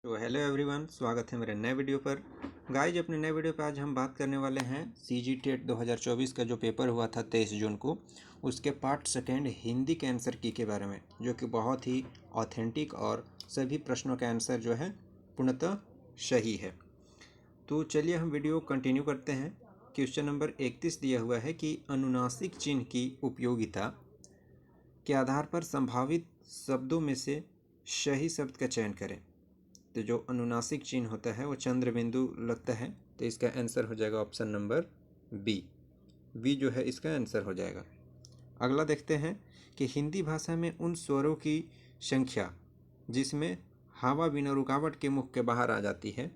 तो hello everyone, स्वागत है मेरे नए वीडियो पर। गाइज, अपने नए वीडियो पर आज हम बात करने वाले हैं सीजी टेट 2024 का जो पेपर हुआ था 23 जून को, उसके पार्ट सेकेंड हिंदी के आंसर की के बारे में, जो कि बहुत ही ऑथेंटिक और सभी प्रश्नों का आंसर जो है पूर्णतः सही है। तो चलिए हम वीडियो कंटिन्यू करते हैं। क्वेश्चन नंबर 31 दिया हुआ है कि अनुनासिक चिन्ह की उपयोगिता के आधार पर संभावित शब्दों में से सही शब्द का चयन करें। तो जो अनुनासिक चिन्ह होता है वो चंद्र बिंदु लगता है, तो इसका आंसर हो जाएगा ऑप्शन नंबर बी जो है इसका आंसर हो जाएगा। अगला देखते हैं कि हिंदी भाषा में उन स्वरों की संख्या जिसमें हवा बिना रुकावट के मुख के बाहर आ जाती है,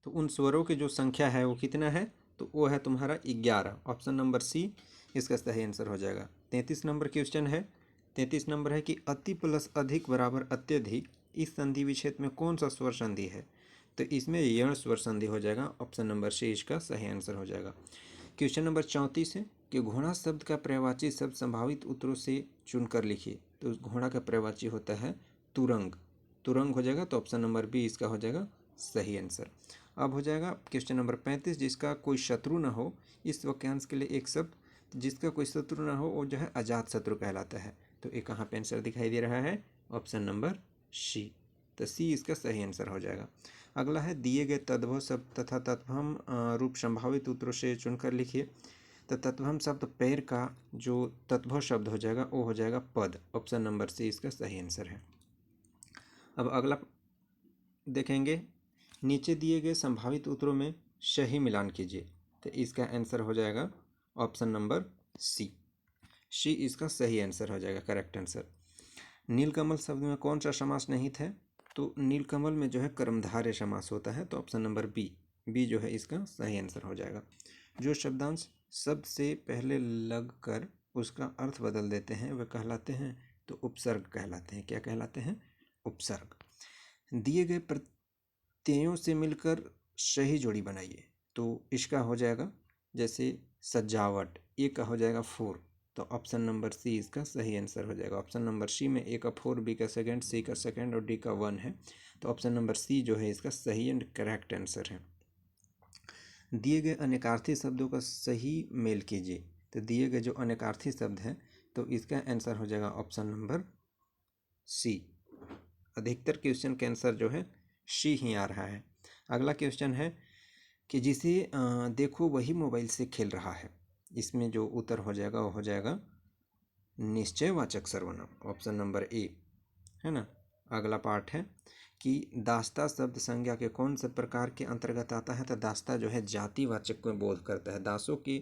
तो उन स्वरों की जो संख्या है वो कितना है, तो वो है तुम्हारा 11। ऑप्शन नंबर सी इसका सही आंसर हो जाएगा। 33 नंबर क्वेश्चन है। 33 नंबर है कि अति प्लस अधिक बराबर अत्यधिक, इस संधि विच्छेद में कौन सा स्वर संधि है, तो इसमें यण स्वर संधि हो जाएगा। ऑप्शन नंबर सी इसका सही आंसर हो जाएगा। क्वेश्चन नंबर 34 है कि घोड़ा शब्द का पर्यायवाची शब्द संभावित उत्तरों से चुनकर लिखिए। तो घोड़ा का पर्यायवाची होता है तुरंग, तुरंग हो जाएगा। तो ऑप्शन नंबर बी इसका हो जाएगा सही आंसर। अब हो जाएगा क्वेश्चन नंबर 35, जिसका कोई शत्रु न हो। इस वाक्यांश के लिए एक शब्द जिसका कोई शत्रु न हो वो जो है अजात शत्रु कहलाता है। तो एक कहाँ पे आंसर दिखाई दे रहा है, ऑप्शन नंबर सी। तो सी इसका सही आंसर हो जाएगा। अगला है दिए गए तद्भव शब्द तथा तत्भम रूप संभावित उत्तरों से चुनकर लिखिए। तो तत्भम शब्द पैर का जो तद्भव शब्द हो जाएगा वो हो जाएगा पद। ऑप्शन नंबर सी इसका सही आंसर है। अब अगला देखेंगे, नीचे दिए गए संभावित उत्तरों में सही मिलान कीजिए। तो इसका आंसर हो जाएगा ऑप्शन नंबर सी। सी इसका सही आंसर हो जाएगा, करेक्ट आंसर। नीलकमल शब्द में कौन सा समास निहित है, तो नीलकमल में जो है कर्मधारय समास होता है। तो ऑप्शन नंबर बी जो है इसका सही आंसर हो जाएगा। जो शब्दांश शब्द से पहले लग कर उसका अर्थ बदल देते हैं वे कहलाते हैं, तो उपसर्ग कहलाते हैं। क्या कहलाते हैं? उपसर्ग। दिए गए प्रत्ययों से मिलकर सही जोड़ी बनाइए। तो इसका हो जाएगा जैसे सजावट, ए का हो जाएगा 4। तो ऑप्शन नंबर सी इसका सही आंसर हो जाएगा। ऑप्शन नंबर सी में ए का 4, बी का सेकंड, सी का सेकंड और डी का 1 है। तो ऑप्शन नंबर सी जो है इसका सही एंड करेक्ट आंसर है। दिए गए अनेकार्थी शब्दों का सही मेल कीजिए। तो दिए गए जो अनेकार्थी शब्द हैं तो इसका आंसर हो जाएगा ऑप्शन नंबर सी। अधिकतर क्वेश्चन का आंसर जो है सी ही आ रहा है। अगला क्वेश्चन है कि जिसे देखो वही मोबाइल से खेल रहा है। इसमें जो उत्तर हो जाएगा वो हो जाएगा निश्चयवाचक सर्वनाम। ऑप्शन नंबर ए है ना। अगला पार्ट है कि दास्ता शब्द संज्ञा के कौन से प्रकार के अंतर्गत आता है। तो दास्ता जो है जातिवाचक को बोध करता है, दासों की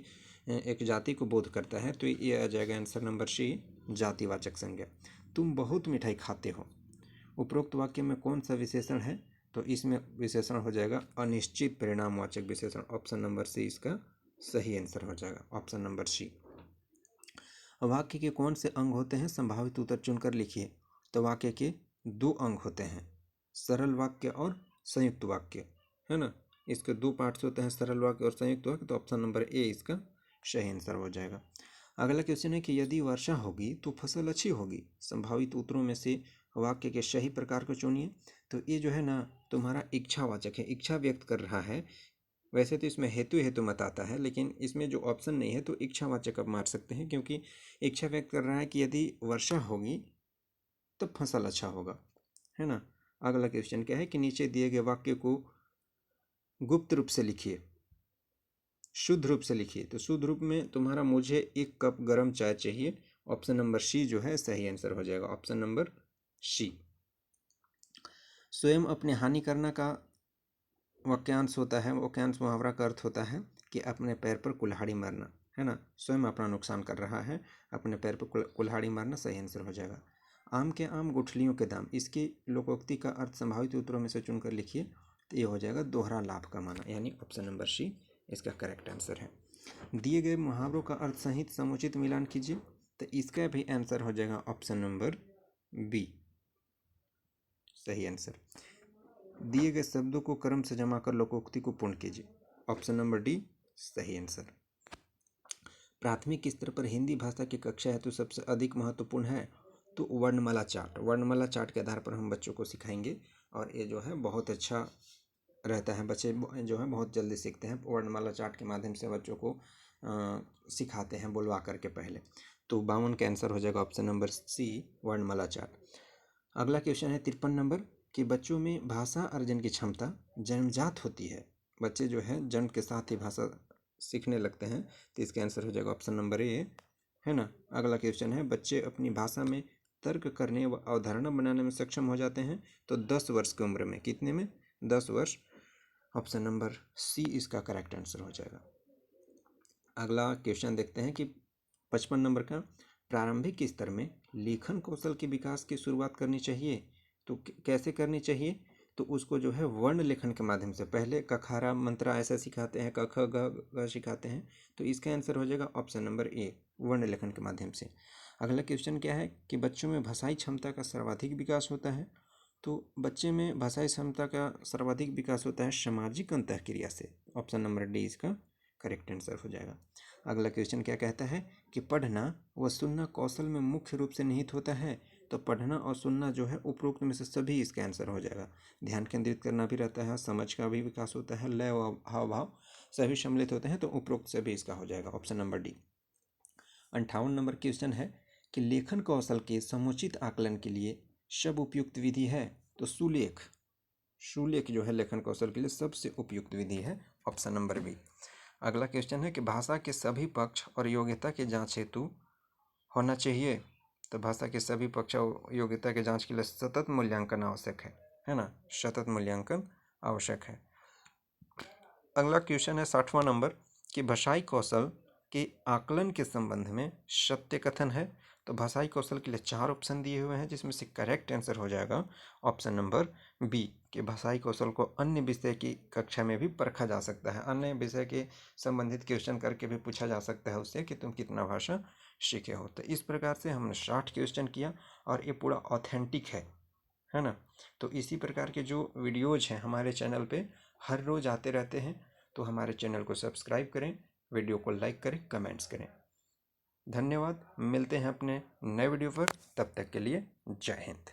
एक जाति को बोध करता है। तो ये आ जाएगा आंसर नंबर सी, जातिवाचक संज्ञा। तुम बहुत मिठाई खाते हो, उपरोक्त वाक्य में कौन सा विशेषण है, तो इसमें विशेषण हो जाएगा अनिश्चित परिणामवाचक विशेषण। ऑप्शन नंबर सी इसका सही आंसर हो जाएगा। Option number C. वाक्य के कौन से अंग होते हैं, संभावित उत्तर चुनकर लिखिए। तो वाक्य के 2 अंग होते हैं, सरल वाक्य और संयुक्त वाक्य, है ना। इसके 2 पार्ट्स होते हैं, सरल वाक्य और संयुक्त वाक्य। तो ऑप्शन नंबर ए इसका सही आंसर हो जाएगा। अगला क्वेश्चन है कि यदि वर्षा होगी तो फसल अच्छी होगी। संभावित उत्तरों में से वाक्य के सही प्रकार को चुनिए। तो ये जो है ना तुम्हारा इच्छावाचक है, इच्छा व्यक्त कर रहा है। वैसे तो इसमें हेतु मत आता है, लेकिन इसमें जो ऑप्शन नहीं है तो इच्छावाचक आप मार सकते हैं, क्योंकि इच्छा व्यक्त कर रहा है कि यदि वर्षा होगी तो फसल अच्छा होगा, है ना। अगला क्वेश्चन क्या है कि नीचे दिए गए वाक्य को गुप्त रूप से लिखिए, शुद्ध रूप से लिखिए। तो शुद्ध रूप में तुम्हारा मुझे 1 कप गर्म चाय चाहिए। ऑप्शन नंबर सी जो है सही आंसर हो जाएगा। Option number C. स्वयं अपने हानि करना का वाक्यांश होता है, वाक्यांश मुहावरा का अर्थ होता है कि अपने पैर पर कुल्हाड़ी मारना, है ना। स्वयं अपना नुकसान कर रहा है, अपने पैर पर कुल्हाड़ी मारना सही आंसर हो जाएगा। आम के आम गुठलियों के दाम, इसकी लोकोक्ति का अर्थ संभावित उत्तरों में से चुनकर लिखिए। तो ये हो जाएगा दोहरा लाभ कमाना, यानी ऑप्शन नंबर सी इसका करेक्ट आंसर है। दिए गए मुहावरों का अर्थ सहित समुचित मिलान कीजिए। तो इसका भी आंसर हो जाएगा ऑप्शन नंबर बी, सही आंसर। दिए गए शब्दों को क्रम से जमा कर लोकोक्ति को पूर्ण कीजिए। ऑप्शन नंबर डी सही आंसर। प्राथमिक स्तर पर हिंदी भाषा की कक्षा हेतु सबसे अधिक महत्वपूर्ण है। तो वर्णमाला चार्ट के आधार पर हम बच्चों को सिखाएंगे और ये जो है बहुत अच्छा रहता है। बच्चे जो है बहुत जल्दी सीखते हैं। वर्णमाला चार्ट के माध्यम से बच्चों को सिखाते हैं बुलवा करके पहले। तो 52 का आंसर हो जाएगा ऑप्शन नंबर सी, वर्णमाला चार्ट। अगला क्वेश्चन है 53 नंबर कि बच्चों में भाषा अर्जन की क्षमता जन्मजात होती है। बच्चे जो है जन्म के साथ ही भाषा सीखने लगते हैं, तो इसका आंसर हो जाएगा ऑप्शन नंबर ए, है ना। अगला क्वेश्चन है बच्चे अपनी भाषा में तर्क करने व अवधारणा बनाने में सक्षम हो जाते हैं तो 10 वर्ष की उम्र में। कितने में? 10 वर्ष। ऑप्शन नंबर सी इसका करेक्ट आंसर हो जाएगा। अगला क्वेश्चन देखते हैं कि 55 नंबर का प्रारंभिक स्तर में लेखन कौशल के विकास की शुरुआत करनी चाहिए तो कैसे करनी चाहिए? तो उसको जो है वर्ण लेखन के माध्यम से, पहले कखारा मंत्रा ऐसा सिखाते हैं, क ख ग सिखाते हैं, तो इसका आंसर हो जाएगा ऑप्शन नंबर ए, वर्ण लेखन के माध्यम से। अगला क्वेश्चन क्या है कि बच्चों में भाषाई क्षमता का सर्वाधिक विकास होता है तो बच्चे में भाषाई क्षमता का सर्वाधिक विकास होता है सामाजिक अंतःक्रिया से। ऑप्शन नंबर डी इसका करेक्ट आंसर हो जाएगा। अगला क्वेश्चन क्या कहता है कि पढ़ना व सुनना कौशल में मुख्य रूप से निहित होता है तो पढ़ना और सुनना जो है उपरोक्त में से सभी इसका आंसर हो जाएगा। ध्यान केंद्रित करना भी रहता है, समझ का भी विकास होता है, लय व हाव भाव सभी सम्मिलित होते हैं, तो उपरोक्त सभी इसका हो जाएगा option number D. 58 number question है कि लेखन कौशल के समुचित आकलन के लिए सब उपयुक्त विधि है तो सुलेख जो है लेखन कौशल के लिए सबसे उपयुक्त विधि है, ऑप्शन नंबर बी। अगला क्वेश्चन है कि भाषा के सभी पक्ष और योग्यता के जांच हेतु होना चाहिए तो भाषा के सभी पक्ष और योग्यता के जांच के लिए सतत मूल्यांकन आवश्यक है ना, सतत मूल्यांकन आवश्यक है। अगला क्वेश्चन है 60वां नंबर कि भाषाई कौशल के आकलन के संबंध में सत्य कथन है तो भाषाई कौशल के लिए 4 ऑप्शन दिए हुए हैं जिसमें से करेक्ट आंसर हो जाएगा ऑप्शन नंबर बी कि भाषाई कौशल को अन्य विषय की कक्षा में भी परखा जा सकता है, अन्य विषय के संबंधित क्वेश्चन करके भी पूछा जा सकता है उससे कि तुम कितना भाषा सीखे हो। तो इस प्रकार से हमने 60 क्वेश्चन किया और ये पूरा ऑथेंटिक है ना। तो इसी प्रकार के जो वीडियोज हैं हमारे चैनल पे हर रोज़ आते रहते हैं, तो हमारे चैनल को सब्सक्राइब करें, वीडियो को लाइक करें, कमेंट्स करें। धन्यवाद। मिलते हैं अपने नए वीडियो पर, तब तक के लिए जय हिंद।